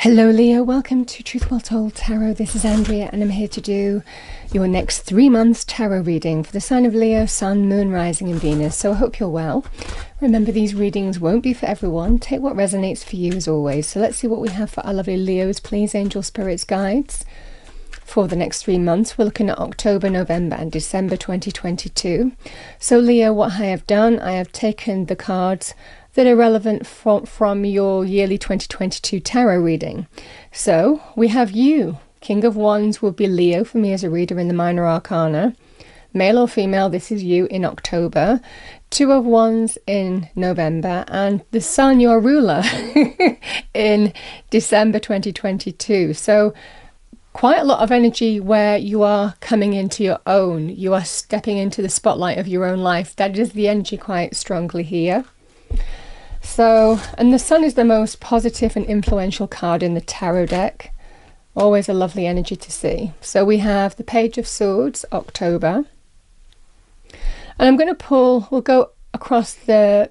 Hello Leo, welcome to Truth Well Told Tarot. This is Andrea and I'm here to do your next 3 months tarot reading for the sign of Leo, Sun, Moon, Rising and Venus. So I hope you're well. Remember, these readings won't be for everyone. Take what resonates for you as always. So let's see what we have for our lovely Leos, please, angel spirits, guides. For the next 3 months, we're looking at October, November and December 2022. So Leo, what I have done, I have taken the cards that are relevant from your yearly 2022 tarot reading. So we have you. King of Wands will be Leo for me as a reader in the minor arcana. Male or female, this is you in October. Two of Wands in November, and the Sun, your ruler, in December 2022. So quite a lot of energy where you are coming into your own. You are stepping into the spotlight of your own life. That is the energy quite strongly here. So, and the Sun is the most positive and influential card in the tarot deck. Always a lovely energy to see. So we have the Page of Swords, October. And I'm going to pull, we'll go across the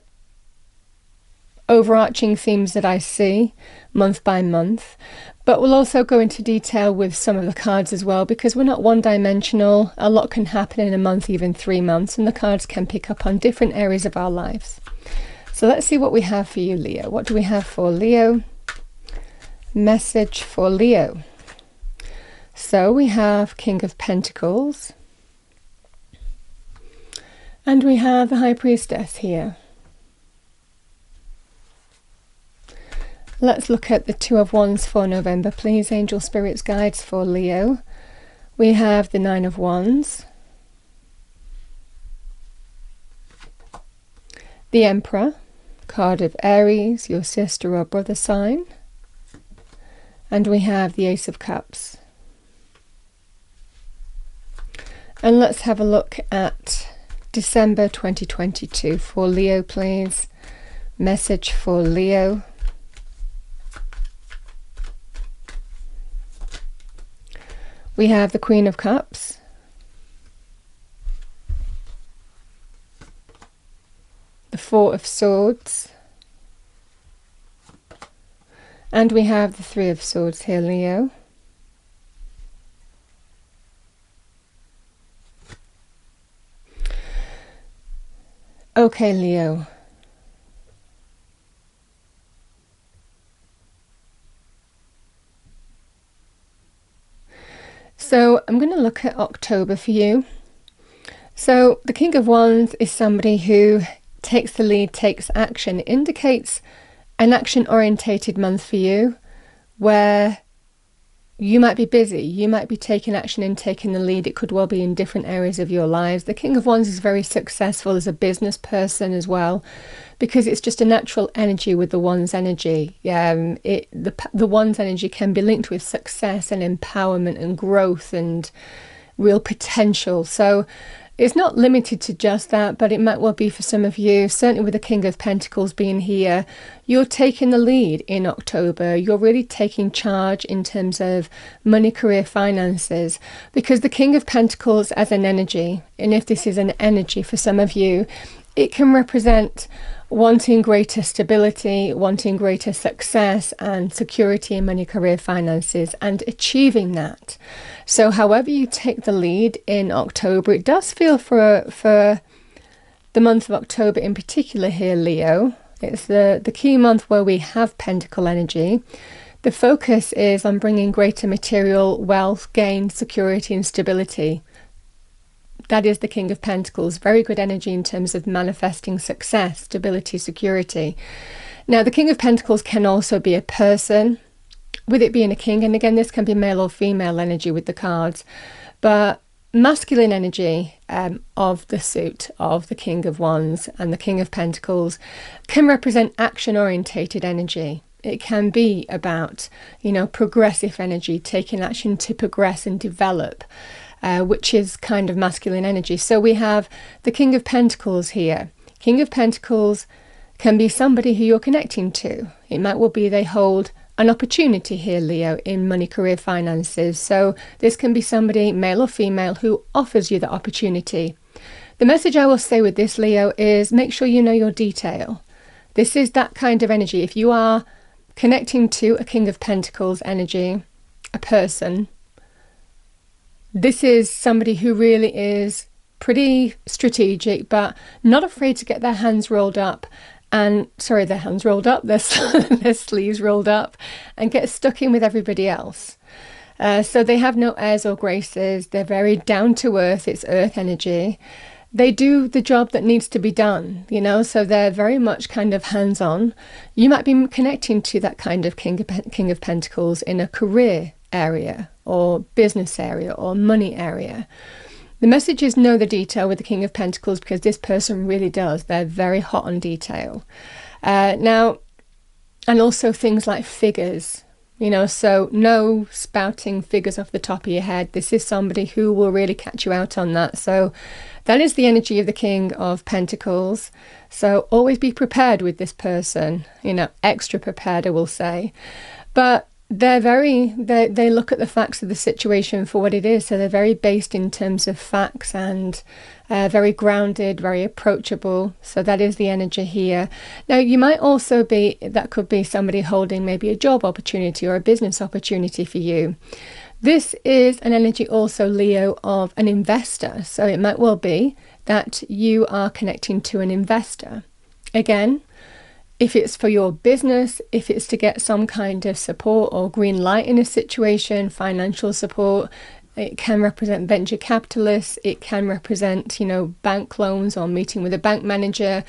overarching themes that I see month by month. But we'll also go into detail with some of the cards as well, because we're not one-dimensional. A lot can happen in a month, even 3 months, and the cards can pick up on different areas of our lives. So let's see what we have for you, Leo. What do we have for Leo? Message for Leo. So we have King of Pentacles. And we have the High Priestess here. Let's look at the Two of Wands for November, please, angel spirits, guides for Leo. We have the Nine of Wands. The Emperor. Card of Aries, your sister or brother sign. And we have the Ace of Cups. And let's have a look at December 2022 for Leo, please. Message for Leo. We have the Queen of Cups. The Four of Swords, and we have the Three of Swords here, Leo. Okay, Leo. So I'm going to look at October for you. So the King of Wands is somebody who takes the lead, takes action. It indicates an action-orientated month for you, where you might be busy, you might be taking action and taking the lead. It could well be in different areas of your lives. The King of Wands is very successful as a business person as well, because it's just a natural energy with the Wands energy. The Wands energy can be linked with success and empowerment and growth and real potential. So it's not limited to just that, but it might well be for some of you. Certainly with the King of Pentacles being here, you're taking the lead in October. You're really taking charge in terms of money, career, finances, because the King of Pentacles as an energy, and if this is an energy for some of you, it can represent wanting greater stability, wanting greater success and security in money, career, finances, and achieving that. So however you take the lead in October, it does feel for the month of October in particular here, Leo. It's the key month where we have Pentacle energy. The focus is on bringing greater material wealth, gain, security and stability. That is the King of Pentacles. Very good energy in terms of manifesting success, stability, security. Now, the King of Pentacles can also be a person, with it being a king. And again, this can be male or female energy with the cards. But masculine energy of the suit of the King of Wands and the King of Pentacles can represent action-orientated energy. It can be about, progressive energy, taking action to progress and develop. Which is kind of masculine energy. So we have the King of Pentacles here. King of Pentacles can be somebody who you're connecting to. It might well be they hold an opportunity here, Leo, in money, career, finances. So this can be somebody, male or female, who offers you the opportunity. The message I will say with this, Leo, is make sure you know your detail. This is that kind of energy. If you are connecting to a King of Pentacles energy, a person. This is somebody who really is pretty strategic, but not afraid to get their hands rolled up and, their sleeves rolled up and get stuck in with everybody else. So they have no airs or graces. They're very down to earth. It's earth energy. They do the job that needs to be done, you know, so they're very much kind of hands-on. You might be connecting to that kind of King of Pentacles in a career area or business area or money area. The message is know the detail with the King of Pentacles, because this person really does. They're very hot on detail. Now, and also things like figures. You know, so no spouting figures off the top of your head. This is somebody who will really catch you out on that. So that is the energy of the King of Pentacles. So always be prepared with this person, you know, extra prepared, I will say. But they look at the facts of the situation for what it is. So they're very based in terms of facts and very grounded, very approachable. So that is the energy here. Now, you might also be, that could be somebody holding maybe a job opportunity or a business opportunity for you. This is an energy also, Leo, of an investor. So it might well be that you are connecting to an investor. Again, if it's for your business, if it's to get some kind of support or green light in a situation, financial support, it can represent venture capitalists, it can represent, you know, bank loans or meeting with a bank manager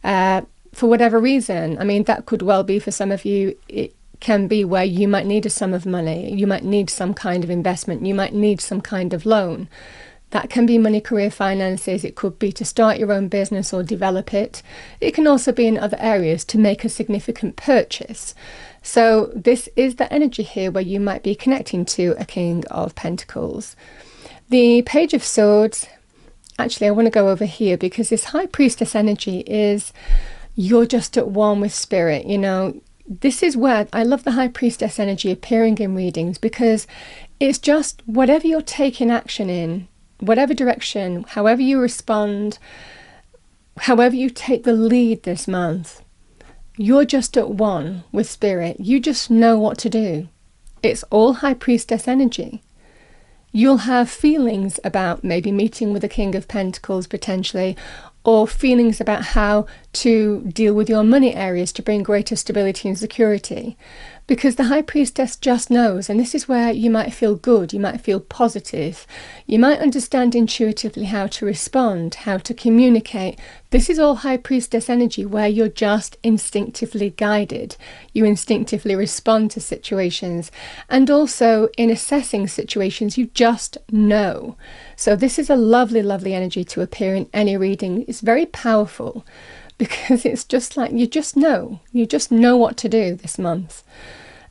for whatever reason. I mean, that could well be for some of you. It can be where you might need a sum of money, you might need some kind of investment, you might need some kind of loan. That can be money, career, finances. It could be to start your own business or develop it. It can also be in other areas to make a significant purchase. So this is the energy here where you might be connecting to a King of Pentacles. The Page of Swords, actually I want to go over here because this High Priestess energy is you're just at one with spirit, you know. This is where I love the High Priestess energy appearing in readings, because it's just whatever you're taking action in, whatever direction, however you respond, however you take the lead this month, you're just at one with spirit. You just know what to do. It's all High Priestess energy. You'll have feelings about maybe meeting with the King of Pentacles potentially, or feelings about how to deal with your money areas to bring greater stability and security. Because the High Priestess just knows, and this is where you might feel good, you might feel positive, you might understand intuitively how to respond, how to communicate. This is all High Priestess energy where you're just instinctively guided. You instinctively respond to situations, and also in assessing situations, you just know. So this is a lovely, lovely energy to appear in any reading. It's very powerful because it's just like you just know what to do this month.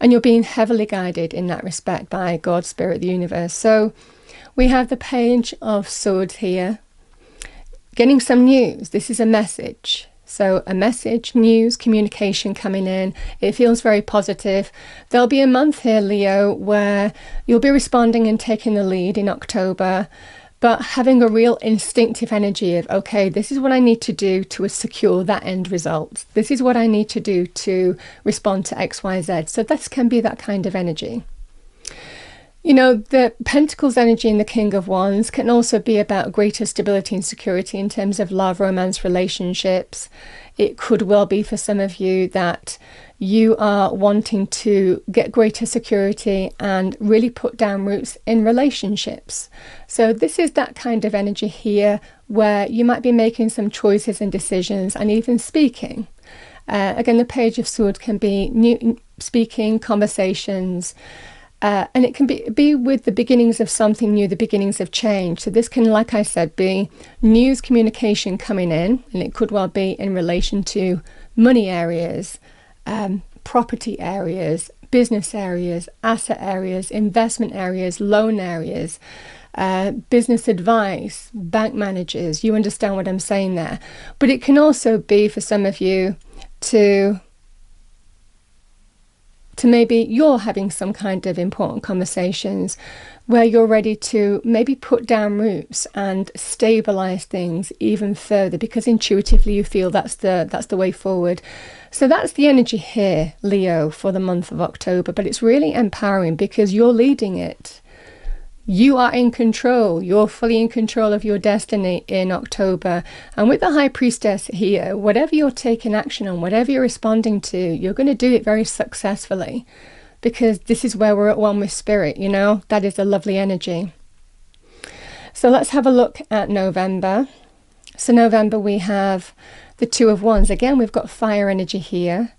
And you're being heavily guided in that respect by God, Spirit, the universe. So we have the Page of Swords here. Getting some news. This is a message. So a message, news, communication coming in. It feels very positive. There'll be a month here, Leo, where you'll be responding and taking the lead in October, but having a real instinctive energy of, okay, this is what I need to do to secure that end result. This is what I need to do to respond to X, Y, Z. So this can be that kind of energy. You know, the Pentacles energy and the King of Wands can also be about greater stability and security in terms of love, romance, relationships. It could well be for some of you that you are wanting to get greater security and really put down roots in relationships. So this is that kind of energy here where you might be making some choices and decisions and even speaking. Again, the Page of Swords can be new speaking, conversations, and it can be with the beginnings of something new, the beginnings of change. So this can, like I said, be news, communication coming in, and it could well be in relation to money areas, property areas, business areas, asset areas, investment areas, loan areas, business advice, bank managers. You understand what I'm saying there. But it can also be for some of you to to maybe you're having some kind of important conversations where you're ready to maybe put down roots and stabilize things even further, because intuitively you feel that's the way forward. So that's the energy here, Leo, for the month of October. But it's really empowering because you're leading it. You are in control. You're fully in control of your destiny in October. And with the High Priestess here, whatever you're taking action on, whatever you're responding to, you're going to do it very successfully, because this is where we're at one with Spirit, you know. That is a lovely energy. So let's have a look at November. So November, we have the Two of Wands. Again, we've got fire energy here.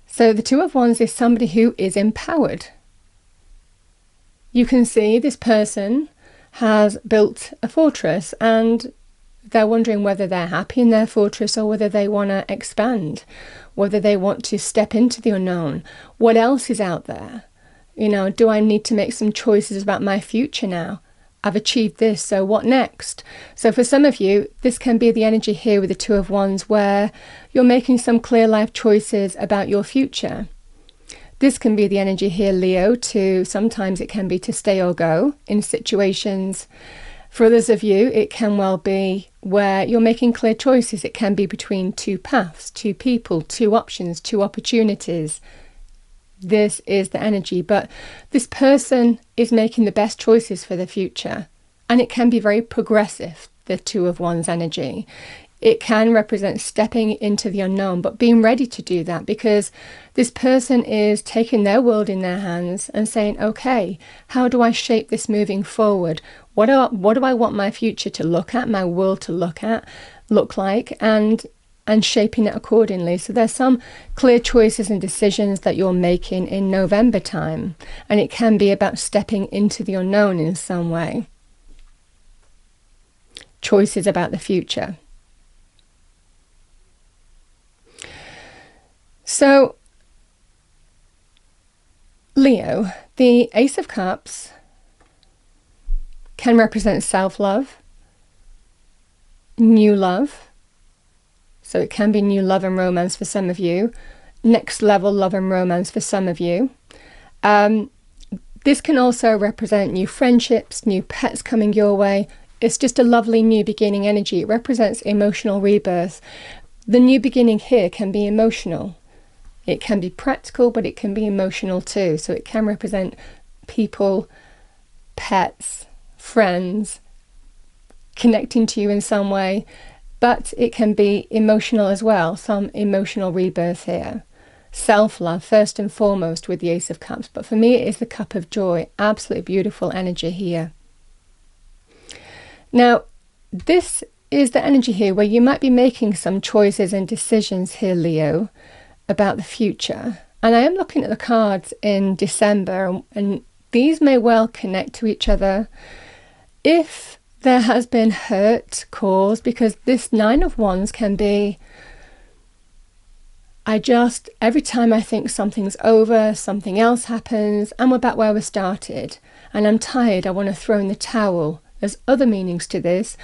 So the Two of Wands is somebody who is empowered. You can see this person has built a fortress and they're wondering whether they're happy in their fortress or whether they want to expand, whether they want to step into the unknown. What else is out there? You know, do I need to make some choices about my future now? I've achieved this, so what next? So for some of you, this can be the energy here with the Two of Wands where you're making some clear life choices about your future. This can be the energy here, Leo, to sometimes it can be to stay or go in situations. For others of you, it can well be where you're making clear choices. It can be between two paths, two people, two options, two opportunities. This is the energy, but this person is making the best choices for the future. And it can be very progressive, the Two of Wands energy. It can represent stepping into the unknown, but being ready to do that, because this person is taking their world in their hands and saying, okay, how do I shape this moving forward? What do I want my future to look at, my world to look like, and shaping it accordingly. So there's some clear choices and decisions that you're making in November time, and it can be about stepping into the unknown in some way. Choices about the future. So, Leo, the Ace of Cups can represent self-love, new love. So it can be new love and romance for some of you, next level love and romance for some of you. This can also represent new friendships, new pets coming your way. It's just a lovely new beginning energy. It represents emotional rebirth. The new beginning here can be emotional. It can be practical, but it can be emotional too. So it can represent people, pets, friends, connecting to you in some way. But it can be emotional as well, some emotional rebirth here. Self-love, first and foremost, with the Ace of Cups. But for me, it is the Cup of Joy. Absolutely beautiful energy here. Now, this is the energy here where you might be making some choices and decisions here, Leo, about the future. And I am looking at the cards in December, and these may well connect to each other. If there has been hurt caused, because this Nine of Wands can be, every time I think something's over, something else happens, and we're back where we started, and I'm tired, I want to throw in the towel. There's other meanings to this,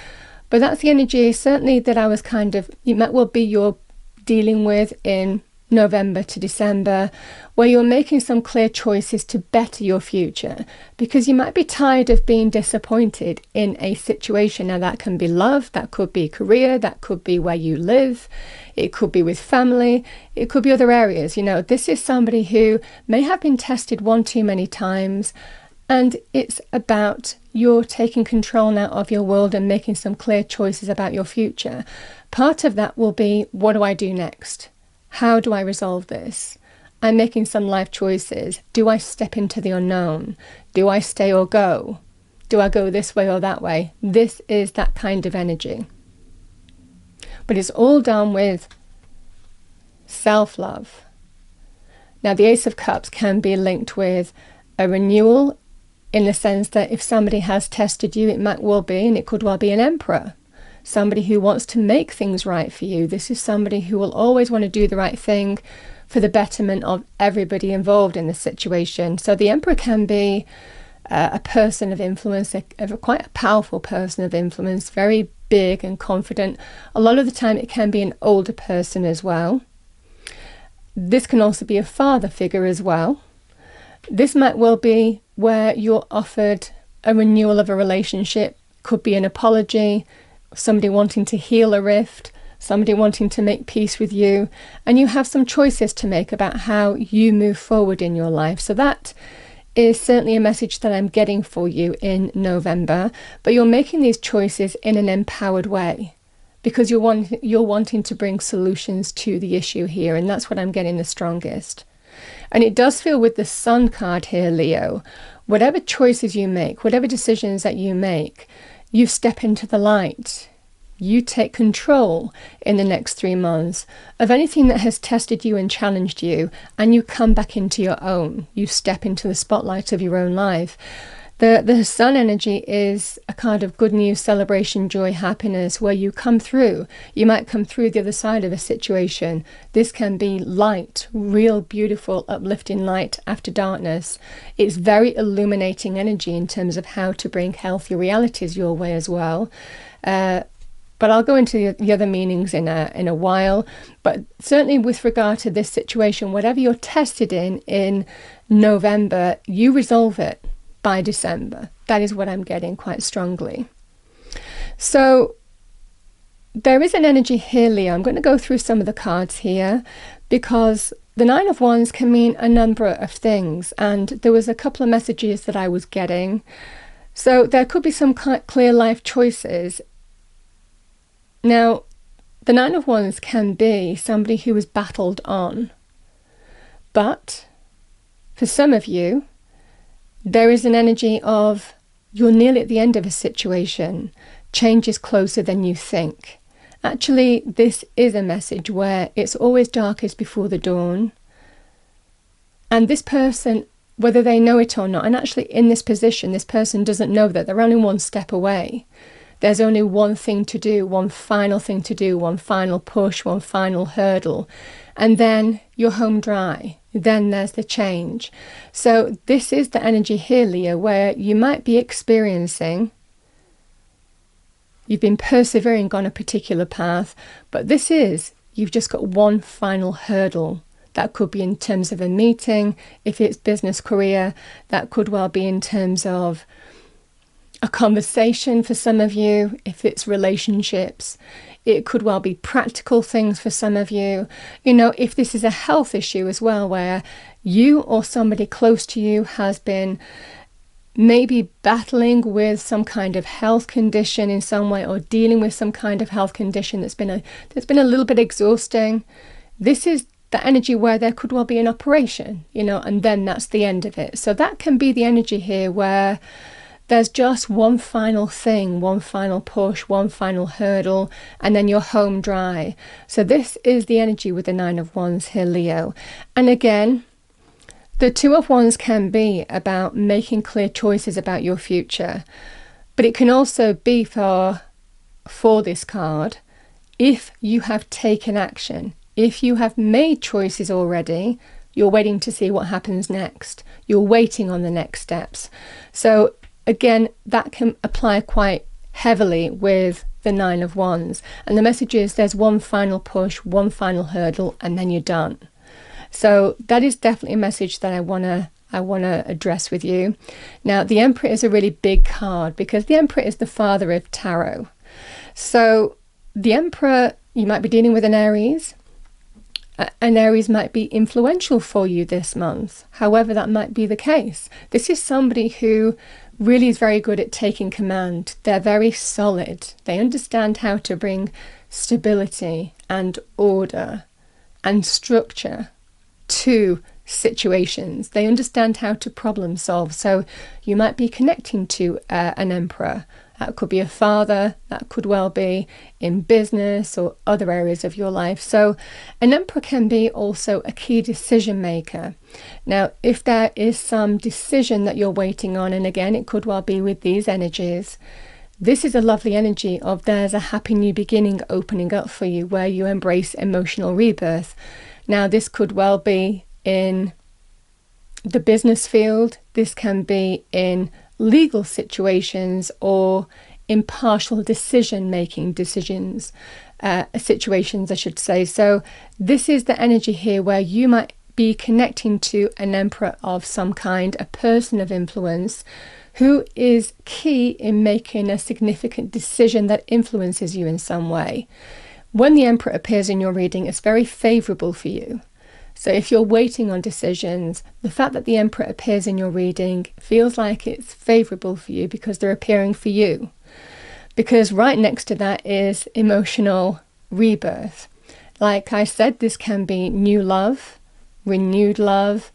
but that's the energy certainly that I was it might well be you're dealing with in November to December, where you're making some clear choices to better your future, because you might be tired of being disappointed in a situation. Now that can be love, that could be career, that could be where you live, it could be with family, it could be other areas. You know, this is somebody who may have been tested one too many times, and it's about you're taking control now of your world and making some clear choices about your future. Part of that will be, what do I do next? How do I resolve this? I'm making some life choices. Do I step into the unknown? Do I stay or go? Do I go this way or that way? This is that kind of energy. But it's all done with self-love. Now, the Ace of Cups can be linked with a renewal, in the sense that if somebody has tested you, it might well be, and it could well be an emperor. Somebody who wants to make things right for you. This is somebody who will always want to do the right thing for the betterment of everybody involved in the situation. So the Emperor can be a person of influence, quite a powerful person of influence, very big and confident. A lot of the time it can be an older person as well. This can also be a father figure as well. This might well be where you're offered a renewal of a relationship. Could be an apology, somebody wanting to heal a rift, somebody wanting to make peace with you, and you have some choices to make about how you move forward in your life. So that is certainly a message that I'm getting for you in November, but you're making these choices in an empowered way because you're wanting to bring solutions to the issue here, and that's what I'm getting the strongest. And it does feel with the Sun card here, Leo, whatever choices you make, whatever decisions that you make, you step into the light. You take control in the next 3 months of anything that has tested you and challenged you, and you come back into your own. You step into the spotlight of your own life. The Sun energy is a kind of good news, celebration, joy, happiness, where you come through. You might come through the other side of a situation. This can be light, real, beautiful, uplifting light after darkness. It's very illuminating energy in terms of how to bring healthy realities your way as well. But I'll go into the other meanings in a while. But certainly with regard to this situation, whatever you're tested in November, you resolve it by December. That is what I'm getting quite strongly. So there is an energy here, Leo. I'm going to go through some of the cards here because the Nine of Wands can mean a number of things. And there was a couple of messages that I was getting. So there could be some clear life choices. Now, the Nine of Wands can be somebody who has battled on. But for some of you, there is an energy of you're nearly at the end of a situation. Change is closer than you think. Actually, this is a message where it's always darkest before the dawn. And this person, whether they know it or not, and actually in this position, this person doesn't know that they're only one step away. There's only one thing to do, one final thing to do, one final push, one final hurdle. And then you're home dry. Then there's the change. So this is the energy here, Leo, where you might be experiencing, you've been persevering on a particular path, but this is, you've just got one final hurdle. That could be in terms of a meeting, if it's business career, that could well be in terms of a conversation for some of you, if it's relationships. It could well be practical things for some of you. You know, if this is a health issue as well, where you or somebody close to you has been maybe battling with some kind of health condition in some way, or dealing with some kind of health condition that's been a little bit exhausting. This is the energy where there could well be an operation, you know, and then that's the end of it. So that can be the energy here where there's just one final thing, one final push, one final hurdle, and then you're home dry. So this is the energy with the Nine of Wands here, Leo. And again, the Two of Wands can be about making clear choices about your future. But it can also be for this card, if you have taken action, if you have made choices already, you're waiting to see what happens next. You're waiting on the next steps. So again, that can apply quite heavily with the Nine of Wands. And the message is there's one final push, one final hurdle, and then you're done. So that is definitely a message that I want to address with you. Now, the Emperor is a really big card because the Emperor is the father of tarot. So the Emperor, you might be dealing with an Aries. An Aries might be influential for you this month. However, that might be the case. This is somebody who really is very good at taking command. They're very solid. They understand how to bring stability and order and structure to situations. They understand how to problem solve. So you might be connecting to an Emperor. That could be a father, that could well be in business or other areas of your life. So an Emperor can be also a key decision maker. Now, if there is some decision that you're waiting on, and again, it could well be with these energies, this is a lovely energy of there's a happy new beginning opening up for you where you embrace emotional rebirth. Now, this could well be in the business field. This can be in legal situations or impartial decisions. situations, I should say. So this is the energy here where you might be connecting to an emperor of some kind, a person of influence who is key in making a significant decision that influences you in some way. When the emperor appears in your reading, it's very favourable for you. So if you're waiting on decisions, the fact that the emperor appears in your reading feels like it's favourable for you because they're appearing for you. Because right next to that is emotional rebirth. Like I said, this can be new love, renewed love,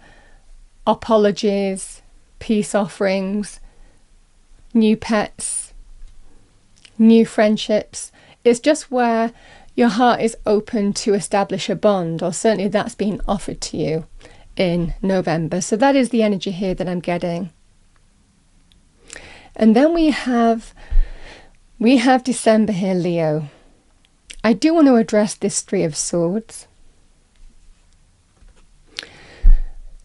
apologies, peace offerings, new pets, new friendships. It's just where your heart is open to establish a bond, or certainly that's being offered to you in November. So that is the energy here that I'm getting. And then we have December here, Leo. I do want to address this Three of Swords.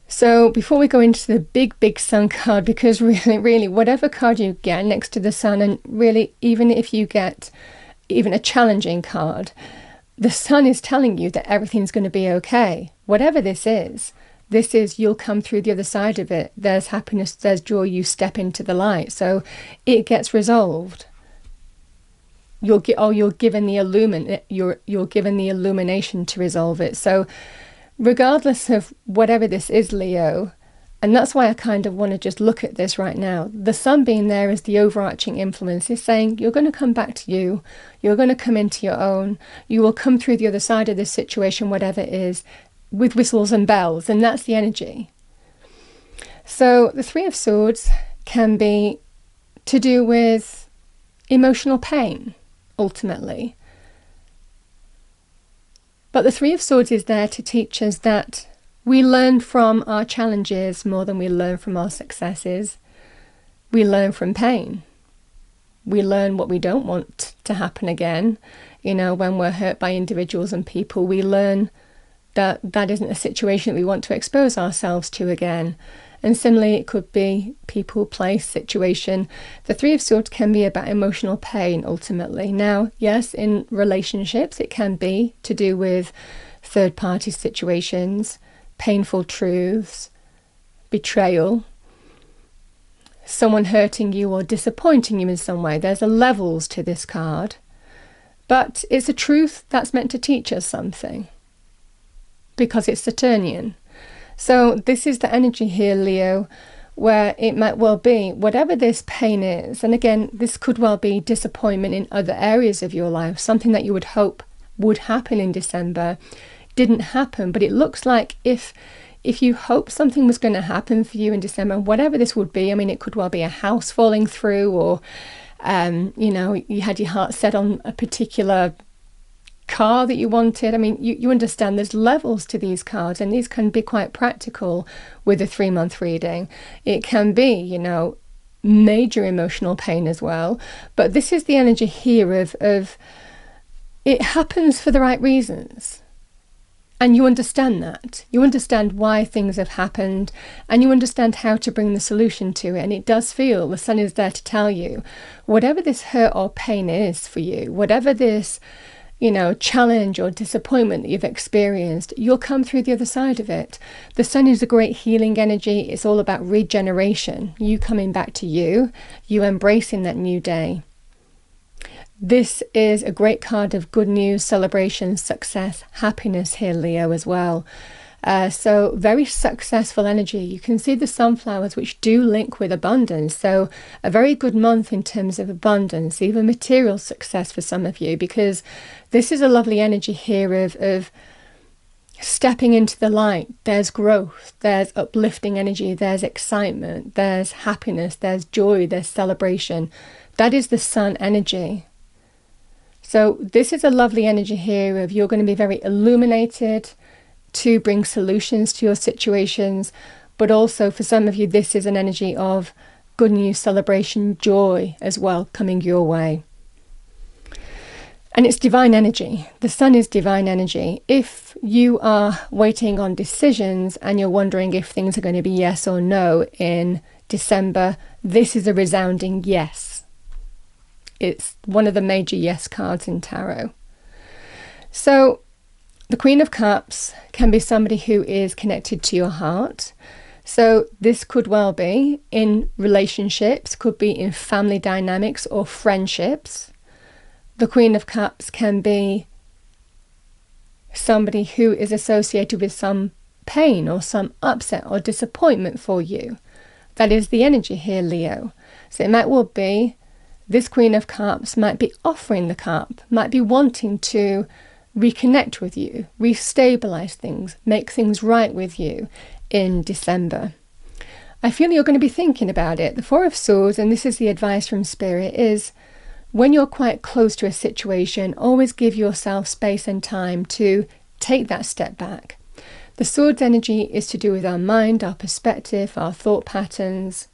So before we go into the big Sun card, because really, whatever card you get next to the Sun, and really, even if you get even a challenging card, the Sun is telling you that everything's going to be okay. Whatever this is you'll come through the other side of it. There's happiness, there's joy, you step into the light. So it gets resolved. You're given the illumination to resolve it. So regardless of whatever this is, Leo, and that's why I kind of want to just look at this right now. The Sun being there as the overarching influence is saying you're going to come back to you. You're going to come into your own. You will come through the other side of this situation, whatever it is, with whistles and bells. And that's the energy. So the Three of Swords can be to do with emotional pain, ultimately. But the Three of Swords is there to teach us that we learn from our challenges more than we learn from our successes. We learn from pain. We learn what we don't want to happen again. You know, when we're hurt by individuals and people, we learn that that isn't a situation that we want to expose ourselves to again. And similarly, it could be people, place, situation. The Three of Swords can be about emotional pain, ultimately. Now, yes, in relationships, it can be to do with third-party situations, painful truths, betrayal, someone hurting you or disappointing you in some way. There's a levels to this card. But it's a truth that's meant to teach us something, because it's Saturnian. So this is the energy here, Leo, where it might well be, whatever this pain is, and again, this could well be disappointment in other areas of your life, something that you would hope would happen in December, didn't happen. But it looks like if you hope something was going to happen for you in December, whatever this would be, I mean, it could well be a house falling through, or, you know, you had your heart set on a particular car that you wanted. I mean, you understand there's levels to these cards, and these can be quite practical with a 3-month reading. It can be, you know, major emotional pain as well. But this is the energy here of it happens for the right reasons. And you understand that. You understand why things have happened, and you understand how to bring the solution to it. And it does feel, the Sun is there to tell you, whatever this hurt or pain is for you, whatever this, you know, challenge or disappointment that you've experienced, you'll come through the other side of it. The Sun is a great healing energy. It's all about regeneration, you coming back to you embracing that new day. This is a great card of good news, celebration, success, happiness here, Leo, as well. So very successful energy. You can see the sunflowers, which do link with abundance. So a very good month in terms of abundance, even material success for some of you, because this is a lovely energy here of stepping into the light. There's growth, there's uplifting energy, there's excitement, there's happiness, there's joy, there's celebration. That is the Sun energy. So this is a lovely energy here of you're going to be very illuminated to bring solutions to your situations, but also for some of you, this is an energy of good news, celebration, joy as well coming your way. And it's divine energy. The Sun is divine energy. If you are waiting on decisions and you're wondering if things are going to be yes or no in December, this is a resounding yes. It's one of the major yes cards in tarot. So the Queen of Cups can be somebody who is connected to your heart. So this could well be in relationships, could be in family dynamics or friendships. The Queen of Cups can be somebody who is associated with some pain or some upset or disappointment for you. That is the energy here, Leo. So it might well be this Queen of Cups might be offering the cup, might be wanting to reconnect with you, restabilize things, make things right with you in December. I feel you're going to be thinking about it. The Four of Swords, and this is the advice from Spirit, is when you're quite close to a situation, always give yourself space and time to take that step back. The Swords energy is to do with our mind, our perspective, our thought patterns,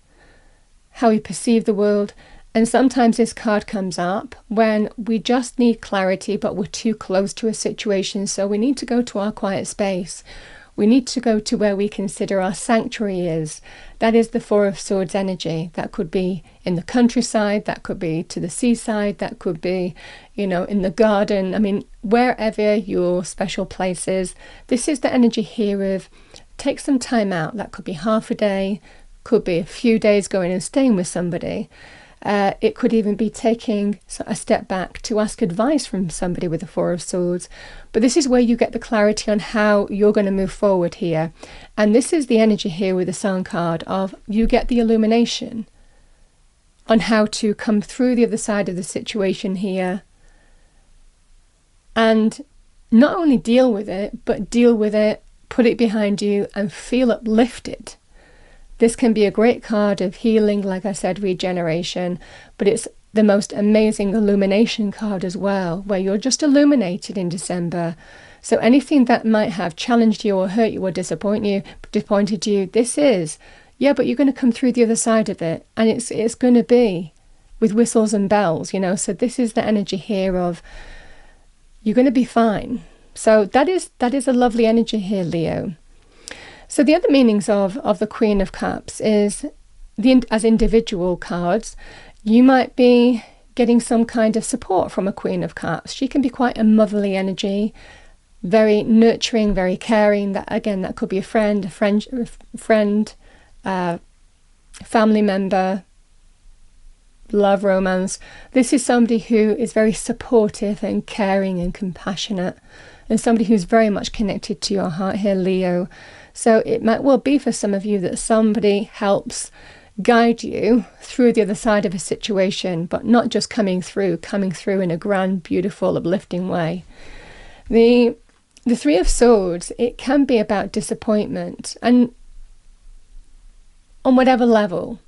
how we perceive the world. And sometimes this card comes up when we just need clarity, but we're too close to a situation. So we need to go to our quiet space. We need to go to where we consider our sanctuary is. That is the Four of Swords energy. That could be in the countryside, that could be to the seaside, that could be, in the garden. I mean, wherever your special place is. This is the energy here of take some time out. That could be half a day, could be a few days going and staying with somebody. It could even be taking a step back to ask advice from somebody with the Four of Swords. But this is where you get the clarity on how you're going to move forward here. And this is the energy here with the Sun card of you get the illumination on how to come through the other side of the situation here. And not only deal with it, but deal with it, put it behind you and feel uplifted. This can be a great card of healing, like I said, regeneration, but it's the most amazing illumination card as well, where you're just illuminated in December. So anything that might have challenged you or hurt you or disappointed you, this is, but you're going to come through the other side of it. And it's going to be with whistles and bells, So this is the energy here of you're going to be fine. So that is a lovely energy here, Leo. So the other meanings of the Queen of Cups is, as individual cards, you might be getting some kind of support from a Queen of Cups. She can be quite a motherly energy, very nurturing, very caring. That could be a friend, family member, love, romance. This is somebody who is very supportive and caring and compassionate, and somebody who's very much connected to your heart here, Leo. So it might well be for some of you that somebody helps guide you through the other side of a situation, but not just coming through in a grand, beautiful, uplifting way. The Three of Swords, it can be about disappointment, and on whatever level.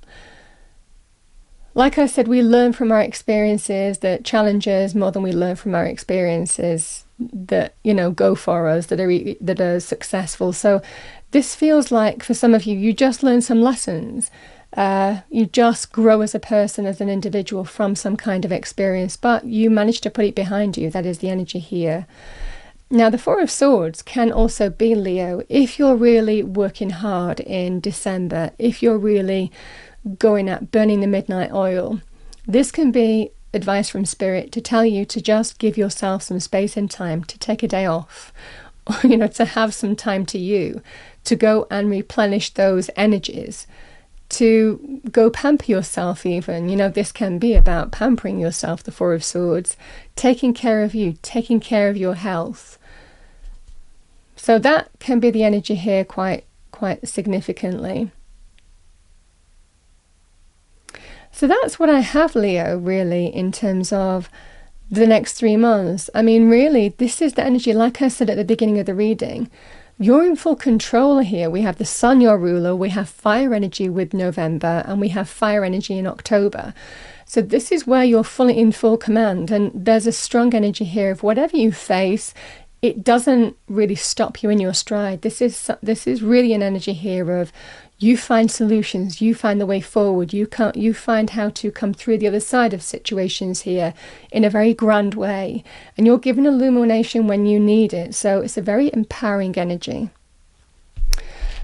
Like I said, we learn from our experiences, that challenges more than we learn from our experiences that go for us, that are successful. So this feels like for some of you, you just learn some lessons. You just grow as a person, as an individual from some kind of experience, but you manage to put it behind you. That is the energy here. Now, the Four of Swords can also be, Leo, if you're really working hard in December, if you're really going at burning the midnight oil. This can be advice from Spirit to tell you to just give yourself some space and time to take a day off, to have some time to you, to go and replenish those energies, to go pamper yourself even. This can be about pampering yourself, the Four of Swords, taking care of you, taking care of your health. So that can be the energy here quite significantly. So that's what I have, Leo, really, in terms of the next 3 months. I mean, really, this is the energy, like I said at the beginning of the reading. You're in full control here. We have the Sun, your ruler. We have fire energy with November, and we have fire energy in October. So this is where you're fully in full command. And there's a strong energy here of whatever you face, it doesn't really stop you in your stride. This is really an energy here of you find solutions, you find the way forward, you find how to come through the other side of situations here in a very grand way. And you're given illumination when you need it. So it's a very empowering energy.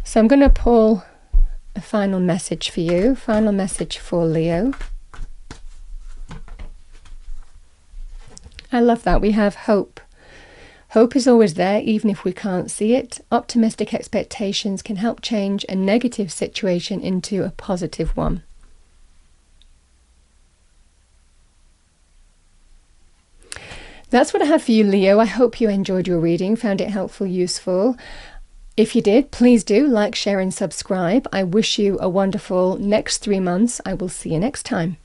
So I'm going to pull a final message for you, final message for Leo. I love that. We have hope. Hope is always there, even if we can't see it. Optimistic expectations can help change a negative situation into a positive one. That's what I have for you, Leo. I hope you enjoyed your reading, found it helpful, useful. If you did, please do like, share and subscribe. I wish you a wonderful next 3 months. I will see you next time.